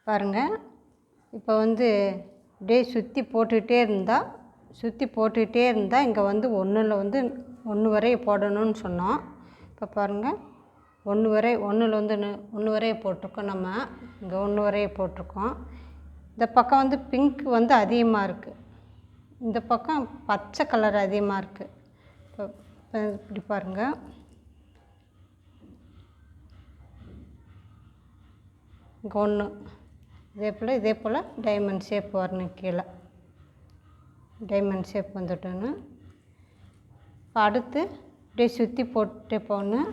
பாருங்கள். இப்போ வந்து அப்படியே சுற்றி போட்டுகிட்டே இருந்தால் இங்கே வந்து ஒன்று வரை போடணும்னு சொன்னோம். இப்போ பாருங்கள், ஒன்று வரைய போட்டிருக்கோம். நம்ம இங்கே 1 வரைய போட்டிருக்கோம். இந்த பக்கம் வந்து பிங்க் வந்து அதிகமாக இருக்குது, இந்த பக்கம் பச்சை கலர் அதிகமாக இருக்குது. இப்போ இப்படி பாருங்கள். இங்கே 1, இதே போல் டைமண்ட் ஷேப் வரணும். கீழே டைமண்ட் ஷேப் வந்துட்டோன்னு இப்போ அடுத்து இப்படியே சுற்றி போட்டுட்டே போகணும்.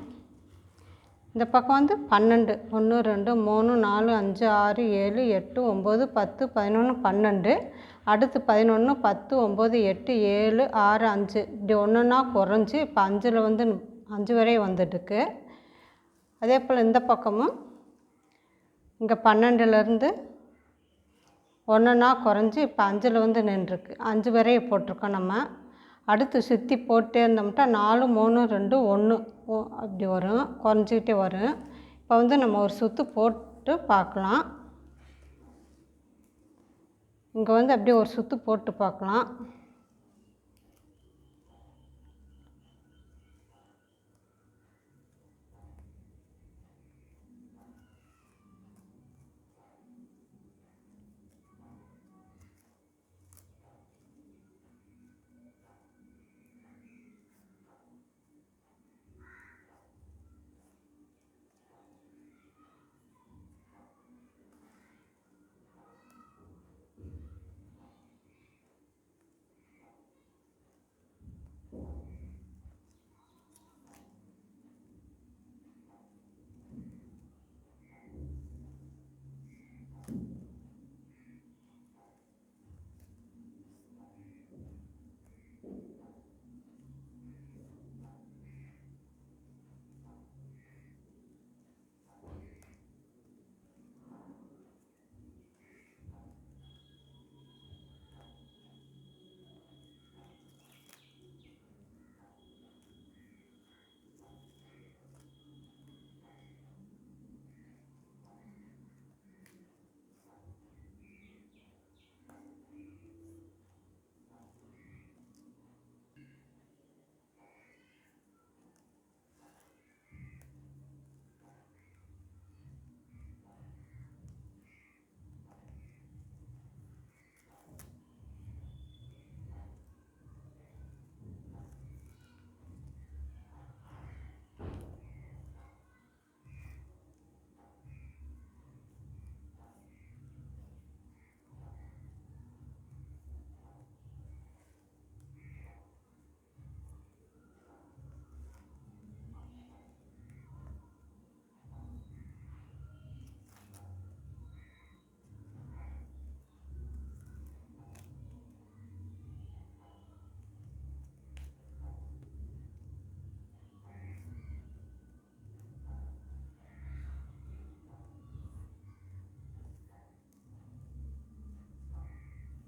இந்த பக்கம் வந்து 12, 1 2 3 4 5 6 7 8 9 10 11 12. அடுத்து 11 10 9 8 7 6 5 இப்படி ஒன்றுன்னா குறைஞ்சி இப்போ 5 வந்து 5 வரை வந்துட்டுருக்கு. அதே போல் இந்த பக்கமும் இங்கே 12லேருந்து ஒன்றுன்னா குறைஞ்சி இப்போ 5 வந்து நின்றுருக்கு. 5 வரைய போட்டிருக்கோம் நம்ம. அடுத்து சுற்றி போட்டே இருந்தோம்னா 4 3 2 1 அப்படி வரும், குறைஞ்சிக்கிட்டே வரும். இப்போ வந்து நம்ம ஒரு சுற்று போட்டு பார்க்கலாம். இங்கே வந்து அப்படியே ஒரு சுற்று போட்டு பார்க்கலாம்.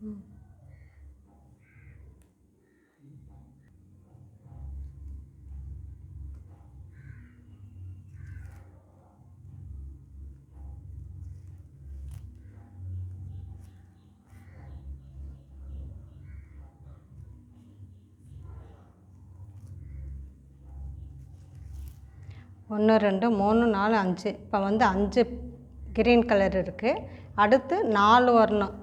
ம் 1 2 3 4 5. இப்போ வந்து 5 கிரீன் கலர் இருக்குது. அடுத்து 4 வரணும்.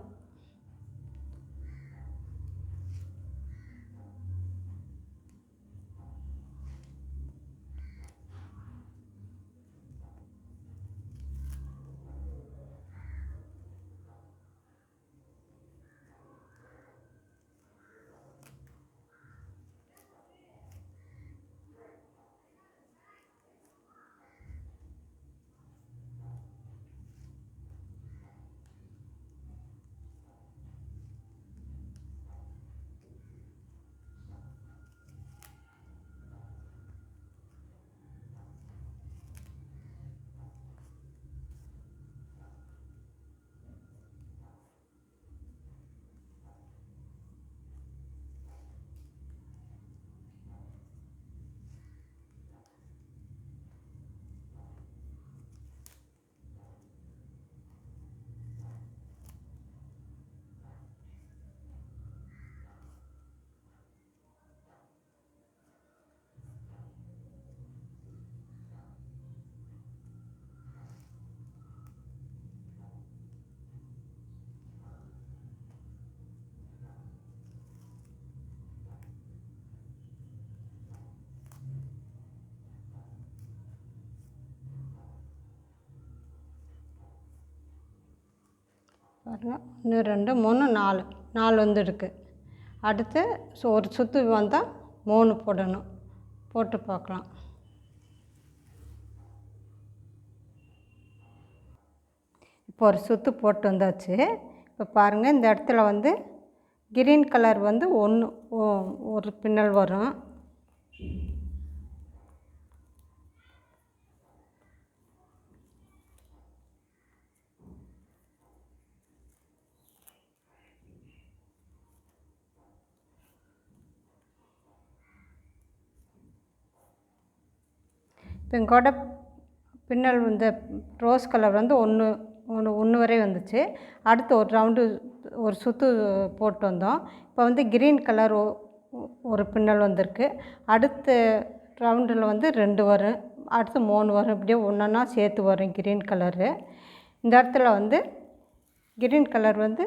பாருங்கள் 1 2 3 4 4 வந்துருக்கு. அடுத்து ஒரு சுற்று வந்தால் 3 போடணும். போட்டு பார்க்கலாம். இப்போ ஒரு சுற்று போட்டு வந்தாச்சு. இப்போ பாருங்கள், இந்த இடத்துல வந்து கிரீன் கலர் வந்து ஒரு பின்னல் வரும். இப்போ இங்கோட பின்னல் இந்த ரோஸ் கலர் வந்து ஒன்று வரை வந்துச்சு. அடுத்து ஒரு ரவுண்டு ஒரு சுற்று போட்டு வந்தோம். இப்போ வந்து கிரீன் கலர் ஒரு பின்னல் வந்திருக்கு. அடுத்த ரவுண்டில் வந்து 2 வரும், அடுத்து 3 வரும். இப்படியே ஒன்றா சேர்த்து வரும் கிரீன் கலரு. இந்த இடத்துல வந்து கிரீன் கலர் வந்து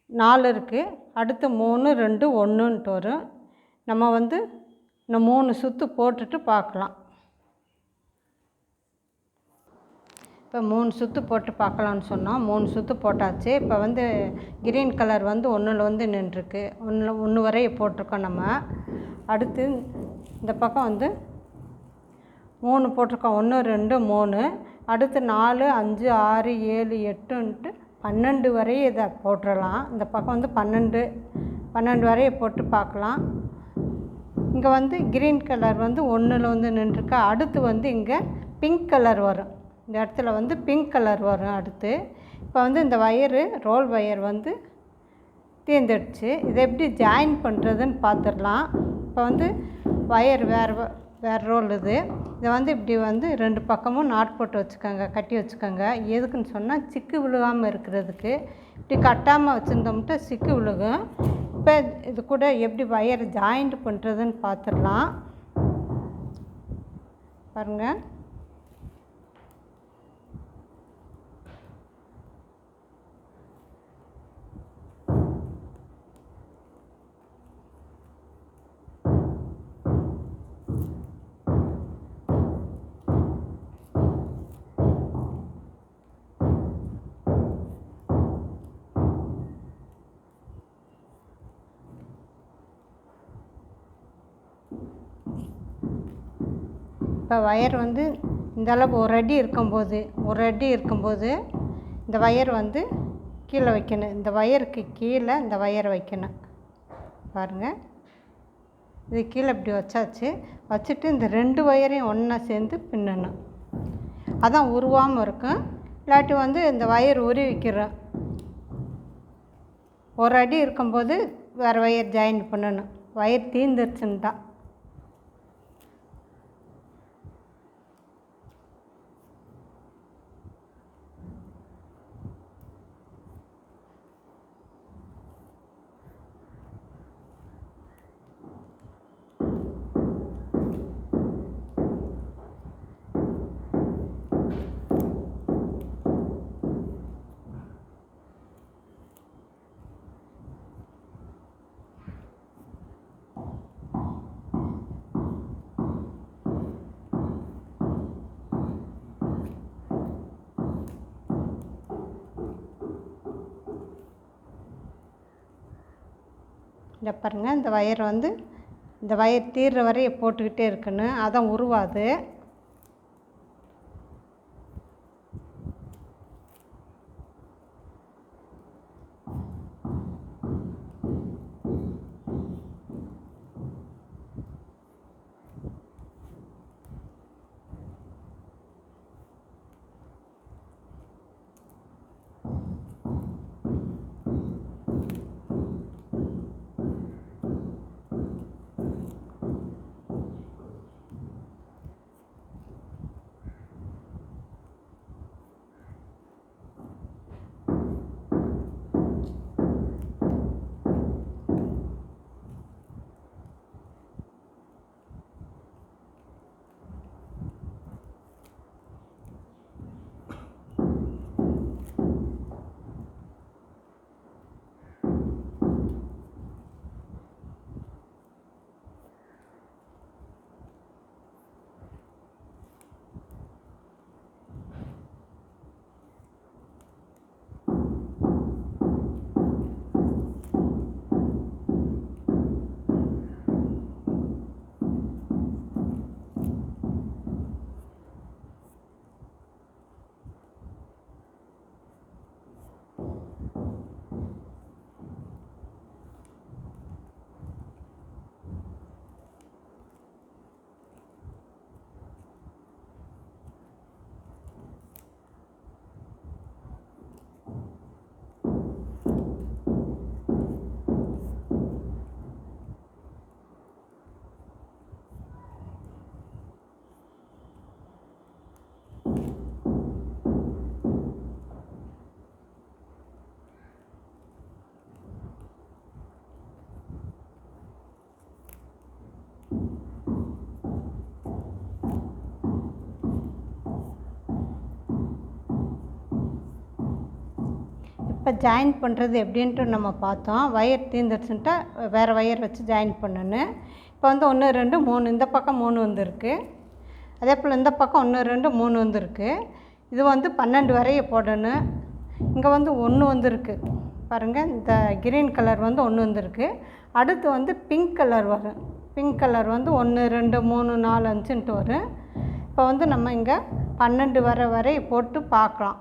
4 இருக்குது. அடுத்து 3 2 1ன்ட்டு வரும். நம்ம வந்து இன்னும் 3 சுற்று போட்டுட்டு பார்க்கலாம். இப்போ 3 சுற்று போட்டு பார்க்கலான்னு சொன்னோம். 3 சுற்று போட்டாச்சு. இப்போ வந்து கிரீன் கலர் வந்து 1ல் வந்து நின்றுருக்கு. 1 வரை போட்டிருக்கோம் நம்ம. அடுத்து இந்த பக்கம் வந்து 3 போட்டிருக்கோம். 1 2 3. அடுத்து 4 5 6 7 8ன்ட்டு 12 வரை இதை போட்டுடலாம். இந்த பக்கம் வந்து 12 வரைய போட்டு பார்க்கலாம். இங்கே வந்து கிரீன் கலர் வந்து 1ல் வந்து நின்றுருக்கு. அடுத்து வந்து இங்கே பிங்க் கலர் வரும். இந்த இடத்துல வந்து பிங்க் கலர் வரும். அடுத்து இப்போ வந்து இந்த ரோல் வயர் வந்து தீர்ந்துடுச்சு. இதை எப்படி ஜாயின் பண்ணுறதுன்னு பார்த்துடலாம். இப்போ வந்து வயர் வேறு ரோல் இதை வந்து இப்படி வந்து 2 பக்கமும் நாட் போட்டு வச்சுக்கோங்க, கட்டி வச்சுக்கோங்க. எதுக்குன்னு சொன்னால் சிக்கு விழுகாமல் இருக்கிறதுக்கு. இப்படி கட்டாமல் வச்சுருந்தோம்ட்டு சிக்கு விழுகும். இப்போ இது கூட எப்படி வயர் ஜாயிண்ட் பண்ணுறதுன்னு பார்த்துடலாம். பாருங்கள், இப்போ வயர் வந்து இந்த அளவு ஒரு அடி இருக்கும்போது இந்த வயர் வந்து கீழே வைக்கணும். இந்த வயருக்கு கீழே இந்த வயரை வைக்கணும். பாருங்கள், இது கீழே இப்படி வச்சாச்சு. வச்சுட்டு இந்த 2 வயரையும் ஒன்றா சேர்ந்து பின்னணும். அதான் உருவாமல் இருக்கும். இல்லாட்டி வந்து இந்த வயர் உருவிக்கிறோம். ஒரு அடி இருக்கும்போது வேறு வயர் ஜாயின் பண்ணணும். வயர் தீர்ந்துருச்சுன்னு தான். இந்த பாருங்கள், இந்த வயர் தீர்ற வரைய போட்டுக்கிட்டே இருக்கணும். அதான் உருவாது. இப்போ ஜாயின் பண்ணுறது எப்படின்ட்டு நம்ம பார்த்தோம். ஒயர் தீர்ந்துடுச்சுன்ட்டா வேறு ஒயர் வச்சு ஜாயின் பண்ணணும். இப்போ வந்து 1 2 3 இந்த பக்கம் 3 வந்திருக்கு. அதே போல் இந்த பக்கம் 1 2 3 வந்திருக்கு. இது வந்து 12 வரைய போடணும். இங்கே வந்து 1 வந்திருக்கு பாருங்கள். இந்த கிரீன் கலர் வந்து 1 வந்திருக்கு. அடுத்து வந்து பிங்க் கலர் வரும். பிங்க் கலர் வந்து 1 2 3 4 5ன்ட்டு வரும். இப்போ வந்து நம்ம இங்கே 12 வரை போட்டு பார்க்கலாம்.